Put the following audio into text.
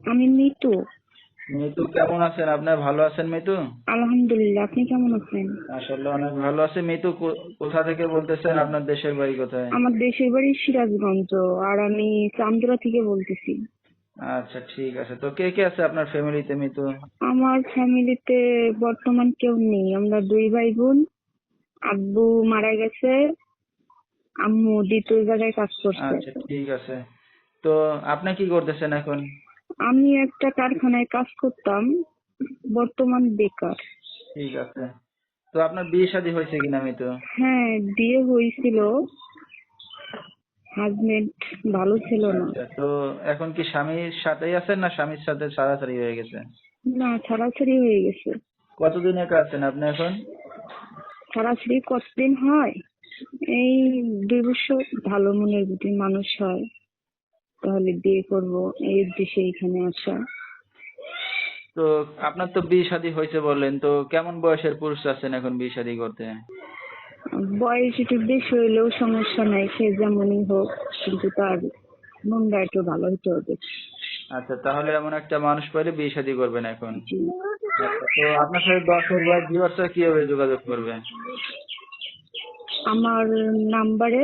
আমি মিতু। মিতু কেমন আছেন? আপনার ভালো আছেন মিতু? আলহামদুলিল্লাহ, আপনি কেমন আছেন? মাশাআল্লাহ অনেক ভালো আছে। মিতু কোথা থেকে বলতেছেন? আপনার দেশের বাড়ি কোথায়? আমার দেশের বাড়ি সিরাজগঞ্জ, আর আমি চান্দুরা থেকে বলতেছি। আচ্ছা ঠিক আছে। তো কে কে আছে আপনার ফ্যামিলিতে মিতু? আমার ফ্যামিলিতে বর্তমান কেউ নেই, আমরা দুই ভাই বোন। আব্বু মারা গেছে, আম্মু দ্বিতীয় জায়গায় কাজ করছে। আচ্ছা ঠিক আছে। তো আপনি কি করতেছেন এখন? আমি একটা কারখানায় কাজ করতাম, বর্তমান বেকার। ঠিক আছে। তো আপনার বিয়ে শাদী হয়েছে কিনা মিতু? হ্যাঁ, বিয়ে হয়েছিল, হাজবেন্ড ভালো ছিল না। আচ্ছা, তো এখন কি স্বামীর সাথেই আছেন না স্বামীর সাথে ছাড়াছাড়ি হয়ে গেছে? না, ছাড়াছাড়ি হয়ে গেছে। কতদিন একা আছেন আপনি এখন? ছাড়াছাড়ি কতদিন হয়, এই 2 বছর। ভালো মনের যদি মানুষ হয় তাহলে বিয়ে করব, এই উদ্দেশ্যে এখানে আসা। তো আপনার তো বিয়ে শাদী হয়েছে বললেন, তো কেমন বয়সের পুরুষ আছেন এখন বিয়ে শাদী করতে? বয়স একটু বেশি হইলেও সমস্যা নাই, সে যেমনই হোক, কিন্তু তার মনটা একটু ভালো হতে হবে। আচ্ছা, তাহলে এমন একটা মানুষ পাইলে বিয়ে শাদী করবেন এখন। জি। আচ্ছা, তো আপনার সাথে দর্শক বা ভিউয়ার্সরা কিভাবে যোগাযোগ করবে? আমার নাম্বারে